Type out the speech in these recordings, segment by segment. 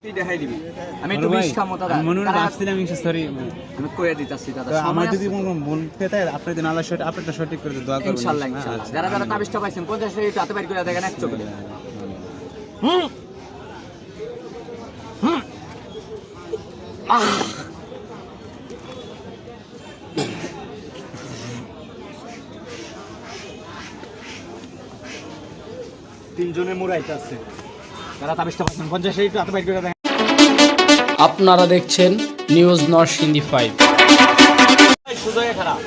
দেখাই দিবি আমি একটু বিশ খামো দাদা মনে ভাবছিলাম সরি আমি কইয়া দিতাছি দাদা আমার যদি মন পেতে আপনার দিন আল্লাহ আপনারটা সঠিক করে দোয়া করবেন ইনশাআল্লাহ ইনশাআল্লাহ যারা যারা তাবিজটা পাইছেন 50 টাকা হাতে বাইর করে দেখেন এক চোখে তিনজনে মুরাইতে আছে যারা তাবিজটা পাইছেন 50 টাকা হাতে বাইর করে দেখেন। আপনারা দেখছেন নিউজ নরসিংদী 5। সুজয়ে খারাপ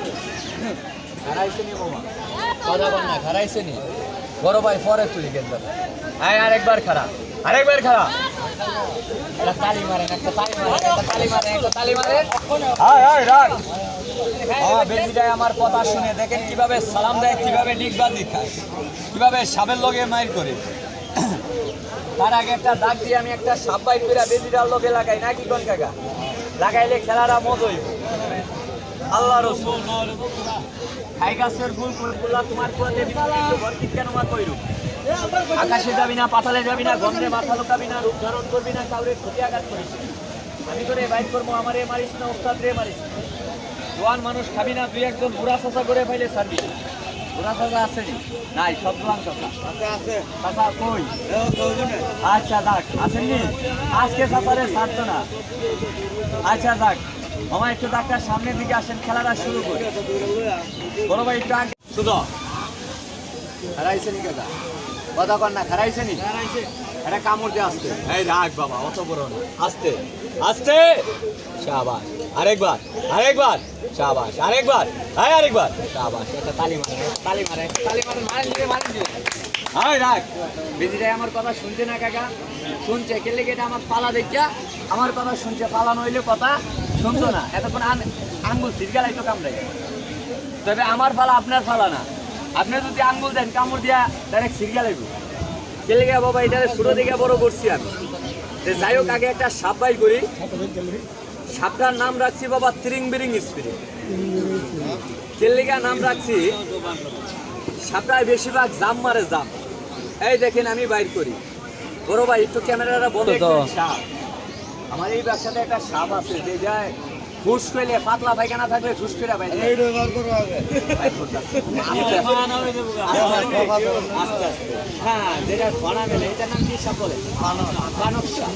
খারাইছে নি বাবা কথা বল না খারাইছে নি বড় ভাই পরে তুই গেল আয় আরেকবার খারাপ আরেকবার খারাপ একটা তালি মারেন একটা তালি মারেন একটা তালি মারেন একটা তালি মারেন আয় আয় রাখ বেজিটাই আমার কথা শুনে দেখেন কিভাবে সালাম দেয় কিভাবে ডিগবাজি খায় কিভাবে সাবের লগে মাইর করে তার আগে একটা দাগ দিয়ে আমি একটা সাপ বাইর করে বেজিটার লগে লাগাই নাকি কোন কাকা লাগাইলে খেলাটা মজ হইব আল্লাহ রসুল খাই গাছের ফুল ফুলগুলা তোমার কোয়াতে ভর্তি কেন মা কইরু আকাশে যাবি না পাতালে যাবি না গন্ধে মাথা লোকাবি না রূপ ধারণ করবি না কাউরে ক্ষতি আঘাত করিস আমি তোরে বাইক করবো আমারে মারিস না ওস্তাদ রে মারিস জোয়ান মানুষ খাবি না দুই একজন বুড়া চাষা করে ফাইলে ছাড়বি বুড়া চাষা আছে নি নাই সব জোয়ান চাষা আছে চাষা কই আচ্ছা যাক আছেন নি আজকে চাষারে ছাড়তো না আচ্ছা যাক মামা একটু ডাক্তার সামনের দিকে আসেন খেলাটা শুরু করি বড় ভাই একটু আগে শুধু হারাইছে নি কাকা কথা কর না হারাইছে নি এটা কামড় দিয়ে আসতে এই রাখ বাবা অত বড় না আস্তে আস্তে শাবাশ আরেকবার আরেকবার শাবাশ আরেকবার হ্যাঁ আরেকবার শাবাশ একটা তালি মারে তালি মারে তালি মারে মারেন দিবে আয় রাখ বেজিটাই আমার কথা শুনছে না কাকা শুনছে কেলে কেটে আমার পালা দেখিয়া আমার কথা শুনছে পালা নইলে কথা শুনতো না এতক্ষণ আঙ্গুল সিরগালাই তো কামড়াই তবে আমার পালা আপনার পালা না আপনি যদি আঙ্গুল দেন কামড় দিয়া ডাইরেক্ট সিরগালাইব কেলে গে বাবা এটা ছোটো দিকে বড় করছি আমি যাই হোক আগে একটা সাপ বাই করি সাপটার নাম রাখছি বাবা তিরিং বিরিং স্পিরিট কেলিগা নাম রাখছি সাপটায় বেশিরভাগ জাম মারে জাম এই দেখেন আমি বাইর করি বড় ভাই একটু ক্যামেরাটা বন্ধ সাপ আমার এই ব্যবসাতে একটা সাপ আছে যে যায় ঠুস করলে পাতলা পায়খানা থাকলে ঠুস করে হ্যাঁ যেটা ফনা মেলে এটার নাম কি সাপ বলে বানক সাপ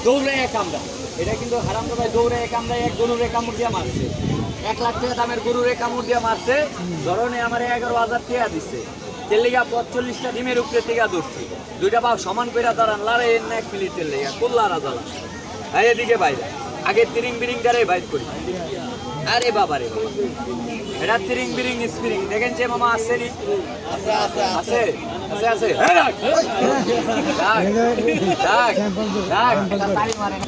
দৌড়ে কামড়া এটা কিন্তু হারাম ভাই দৌড়ে কামড়ায় এক গরুরে কামড় দিয়ে মারছে 1 লাখ টাকা দামের গরুরে কামড় দিয়ে মারছে ধরনে আমার 11,000 টাকা দিচ্ছে তেলিগা 45টা ডিমের উপরে টিকা ধরছি দুইটা পাও সমান করে দাঁড়ান লারে না 1 মিনিট তেলিগা কোল্লারা জ্বালা এই এদিকে বাইরে আগে তিরিং বিরিংটারে বাইর করি আরে বাবা রে এটা তিরিং বিরিং স্প্রিং দেখেন যে মামা আছে নি আছে আছে আছে তালি মারে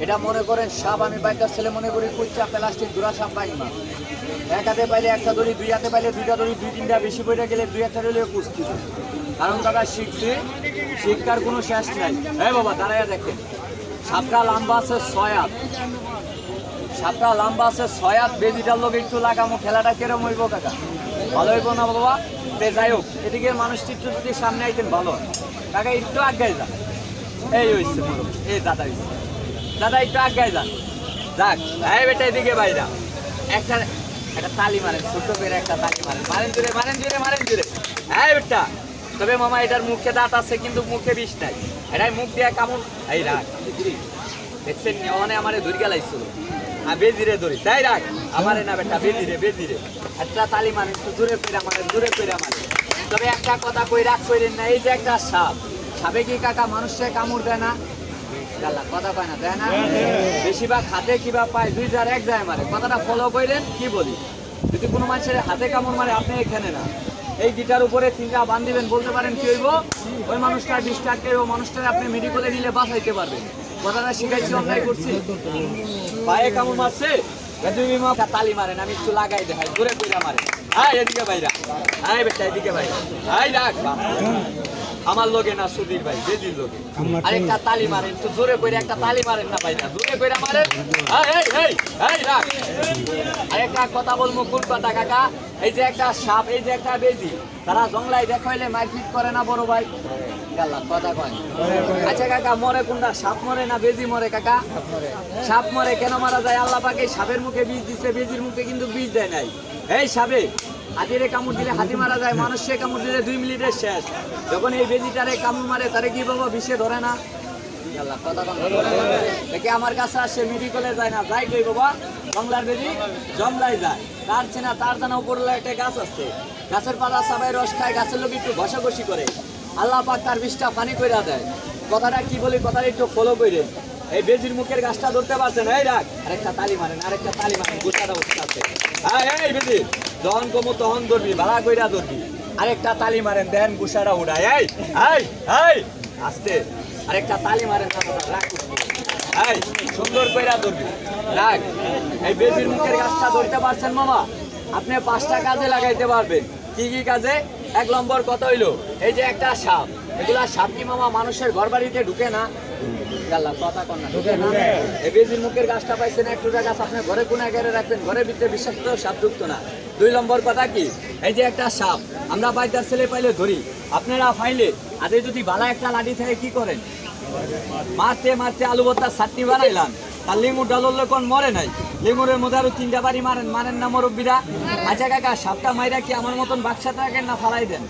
এটা মনে করেন সাপ আমি বাইকার ছেলে মনে করি কুচ্চা প্লাস্টিক জোড়া সাপ পাই না এক হাতে পাইলে একটা দড়ি দুই হাতে পাইলে দুইটা দড়ি দুই তিনটা বেশি পড়ে গেলে দুই একটা দড়ি কুস্তি কারণ দাদা শিখছি শিক্ষার কোনো শেষ নাই হ্যাঁ বাবা দাঁড়াইয়া দেখেন সাপটা লম্বা আছে 6 হাত সাপটা লম্বা আছে 6 হাত বেজিটার লোক একটু লাগামো খেলাটা কেরম হইব কাকা ভালো হইব না বাবা তে যাই হোক এদিকে মানুষটি একটু যদি সামনে আইতেন ভালো কাকা একটু আগায় যান এই হইছে এই দাদা হইছে দাদা একটু আগায় যান যাক এই বেটা এদিকে বাইরা একটা তালি মারেন ছোট করে একটা তালি মারেন জোরে এই বেটা তবে মামা এটার মুখে দাঁত আছে কিন্তু মুখে বিষ নাই এটাই মুখ দিয়ে কামড় এই রাখ দেখছেন অনে আমারে ধরে গেলাইছিল আর বেজিরে ধরি তাই রাখ আমারে না বেটা বেজিরে একটা তালি মারেন একটু জোরে পেরা মারে তবে একটা কথা কই রাখ কইরেন না এই যে একটা সাপে কি কাকা মানুষের কামড় দেয় না কথা পায় না দেয় না বেশিরভাগ হাতে কিবা পায় 2 যার 1 যায় মারে কথাটা ফলো করেন কি বলি যদি কোনো মানুষের হাতে কামড় মারে আপনি এখানে না এই গিটার উপরে 3টা বান দিবেন বলতে পারেন কি হইব ওই মানুষটা ডিস্টার্ব করে ওই মানুষটাকে আপনি মেডিকেলে নিলে বাঁচাইতে পারবেন কথাটা শিখাইছি অন্যায় করছি পায়ে কামড় মারছে তুমি মাথা তালি মারেন আমি একটু লাগাই দেখাই জোরে কইরা মারে হ্যাঁ এদিকে বাইরা হ্যাঁ বেটা এদিকে বাইরা এই রাখ আমার লোকে না সুধীর ভাই বেজির লোকে আরেকটা তালি মারেন একটু জোরে কইরা একটা তালি মারেন না ভাই না জোরে কইরা মারেন এই রাখ আরেকটা কথা বলবো কোন কথা কাকা এই যে একটা সাপ এই যে একটা বেজি তারা জংলায় দেখাইলে মারপিট করে না বড় ভাই গাল্লা কথা কয়। আচ্ছা কাকা, মরে কোনটা, সাপ মরে না বেজি মরে কাকা? সাপ মরে। কেন মারা যায়? আল্লাহ পাক এই সাপের মুখে বিষ দিছে, বেজির মুখে কিন্তু বিষ দেয় নাই। এই সাপে হাতিরে কামড় দিলে হাতি মারা যায়, মানুষে কামড় দিলে 2 মিনিটের শেষ। যখন এই বেজিটারে কামড় মারে তারে কি বাবা বিষে ধরে না? আল্লাহ কথা দেখে আমার কাছে আসে, মেডিকেলে যায় না, যাই কই বাবা জংলার বেজি জংলাই যায়। তার চেনা তার জানা উপরে একটা গাছ আছে, গাছের পাতা সবাই রস খায়, গাছের লোক একটু ঘষাঘষি করে, আল্লাহ পাক তার বিষটা পানি কইরা দেয়। কথাটা কি বলি, কথাটা একটু ফলো করে। এই বেজির মুখের গাছটা ধরতে পারছেন? এই রাখ, আরেকটা তালি মারেন, আরেকটা তালি মারেন, গোটাটা বসে আছে। এই বেজি যখন কমো তখন ধরবি, ভাড়া কইরা ধরবি, আরেকটা তালি মারেন, দেন গুসাটা উড়ায়। এই আস্তে, আরেকটা তালি মারেন, রাখ, এই সুন্দর কইরা ধরবি, রাখ। এই বেজির মুখের গাছটা ধরতে পারছেন মামা? আপনি 5টা কাজে লাগাইতে পারবেন। কি কি কাজে? 1 নম্বর কথা হইলো, এই যে একটা সাপ, এগুলা সাপ কি মামা মানুষের ঘর বাড়িতে ঢুকে না? কথা কন না, ঢুকে না? এই বেজির মুখের গাছটা পাইছেন, 1 টুকরা গাছ আপনি ঘরে কোনা গেড়ে রাখবেন, ঘরের ভিতরে বিষাক্ত সাপ ঢুকতো না। 2 নম্বর কথা কি, এই যে একটা সাপ আমরা বাইতার ছেলে পাইলে ধরি, আপনারা ফাইলে আদে যদি বালা একটা লাঠি থেকে কি করেন? মারতে মারতে আলু ভর্তার চাটনি বানাইলাম, তার লিঙ্গুর ডাললে কোন মরে নাই, লিঙ্গুরের মধ্যে আরো 3টা বাড়ি মারেন না মুরব্বীরা? আচ্ছা কাকা, সাপটা মাইরা কি আমার মতন বাক্সা থাকেন না ফালাই দেন?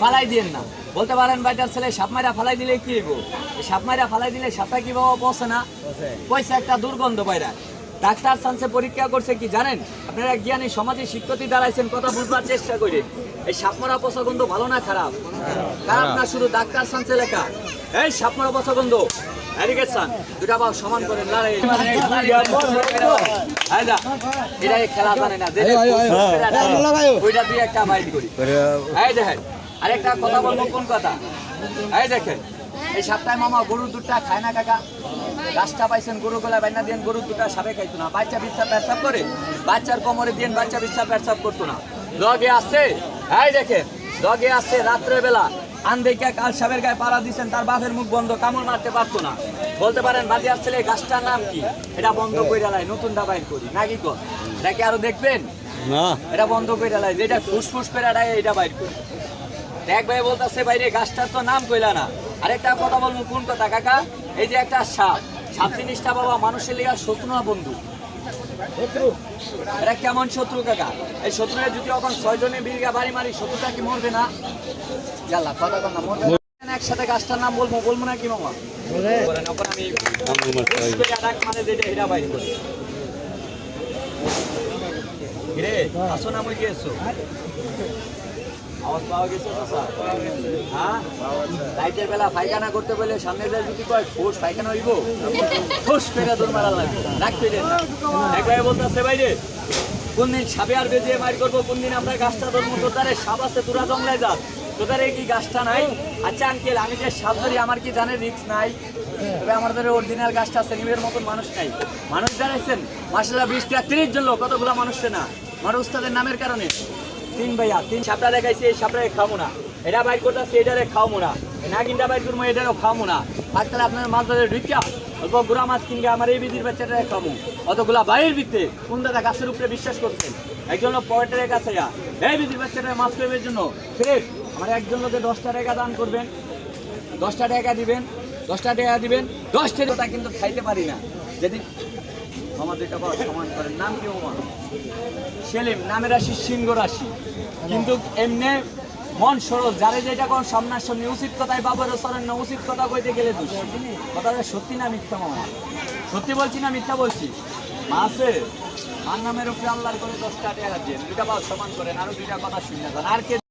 ফালাই দিয়েন না। বলতে পারেন বাইটার ছেলে সাপ মাইরা ফালাই দিলে কি হইব? সাপ মাইরা ফালাই দিলে সাপটা কি বাবা পচে না? পয়সা একটা দুর্গন্ধ বাইরা। ডাক্তার সায়েন্সে পরীক্ষা করছে কি জানেন? আপনারা জ্ঞানী সমাজে শিক্ষিত দাঁড়াইছেন, কথা বুঝবার চেষ্টা করে। এই সাপ মারা পচা গন্ধ ভালো না খারাপ? খারাপ না, শুধু ডাক্তার সায়েন্সে লেখা। এই সাপ মারা পচা গন্ধ এরিগেশন দুটা বাপ সমান করেন। এটা খেলা জানে না, ওইটা দিয়ে একটা বাইট করি। এই দেখেন, আরেকটা কথা বলবো, কোন কথা? এই দেখেন, এই সাপটায় মামা গরুর দুধটা খায় না কাকা? গাছটা পাইছেন, গরু গোলা বাইনা দিয়ে গরুর দুধটা সাপে খাইতো না। বাচ্চা বিচ্ছা পেটসাপ করে, বাচ্চার কোমরে দিয়ে বাচ্চা বিচ্ছা পেটসাপ করতো না। লগে আসছে, এই দেখেন লগে আসছে, রাত্রে বেলা আন্দেকা কাল সাপের গায়ে পাড়া দিচ্ছেন, তার বাপের মুখ বন্ধ, কামড় মারতে পারতো না। বলতে পারেন বাদি আসছে, গাছটার নাম কি? এটা বন্ধ করে লাই, নতুনটা বাইর করি নাকি কর? এটা কি আরো দেখবেন? না, এটা বন্ধ করে লাই, যেটা ফুসফুস করে এটা বাইর করি। এক ভাই বলতেছে বাইরে গাছটার তো নাম কইলা না। আরেকটা কথা বলবো, কোন কথা কাকা? এই যে একটা সাপ, সাপ জিনিসটা বাবা মানুষের লিগা শত্রু না বন্ধু? এটা কেমন শত্রু কাকা? এই শত্রুরা যদি এখন 6 জনে বিলগা বাড়ি মারি, শত্রুটা কি মরবে না? জাল্লা কথা কন না, মরবে না। একসাথে গাছটার নাম বলবো না কি মামা? এখন আমি মানে যেটা এটা বাইর করি। রে আসো না, মই গেছো আওয়াজ পাওয়া গেছে? হ্যাঁ, রাইতের বেলা পায়খানা করতে বলে সামনে যায় যদি কয় ফোস পায়খানা হইব, ফোস করে দৌড় মারা লাগবে, রাখতে দেন না। একবার বলতেছে বাইরে, কোন দিন সাপে আর বেজে মার করবো, কোন দিন আমরা গাছটা ধরবো, তোতারে সাপ আছে, তোরা জঙ্গলায় যাস, তোতারে কি গাছটা নাই? আচ্ছা আঙ্কেল, আমি যে সাপ ধরি আমার কি জানে রিস্ক নাই? তবে আমাদের অরিজিনাল গাছটা আছে, নিমের মতন মানুষ নাই। মানুষ দাঁড়াইছেন মাসাল্লাহ 20 থেকে 30 জন লোক, কতগুলো মানুষে না মানুষ তাদের নামের কারণে। 3 ভাইয়া 3 সাপটা দেখাইছে, এই সাপটাকে খাবো না, এটা বাইর করতেছে, এটারে খাওয়াবো না, নাগিনটা বাইর করবো, এটারও খাওয়াবো না। ডাক্তার আপনার মাছ বাজারে ঢুকিয়া অল্প গুড়া মাছ কিনবে, আমার এই বিধির বাচ্চাটারে খাবো, অতগুলা বাইরের ভিতরে কোন দাদা গাছের উপরে বিশ্বাস করছেন? একজন লোক পয়েন্টের কাছে এই বিধির বাচ্চাটারে মাছ করবের জন্য ফের আমার একজন লোকে 10টা টাকা দান করবেন, 10টা টাকা দিবেন, 10টা টাকা দিবেন, 10 টাকা কিন্তু খাইতে পারি না। যেদিন আমার দুইটা বড় সমান করেন, নাম কি মামা? সেলিম, নামের রাশি সিংহ রাশি, কিন্তু এমনি মন সরল, যারে যেটা কোন সামনাসামনি উচিত কথাই বাবার চলেন না, উচিত কথা কইতে গেলে দোষী। কথাটা সত্যি না মিথ্যা মামা? সত্যি বলছি না মিথ্যা বলছি? মা আছে, মার নামের উপরে আল্লাহর করে 10টা টাকা দিয়ে 2টা বাদ সমান করেন, আরো 2টা কথা শুনে যান। আর কে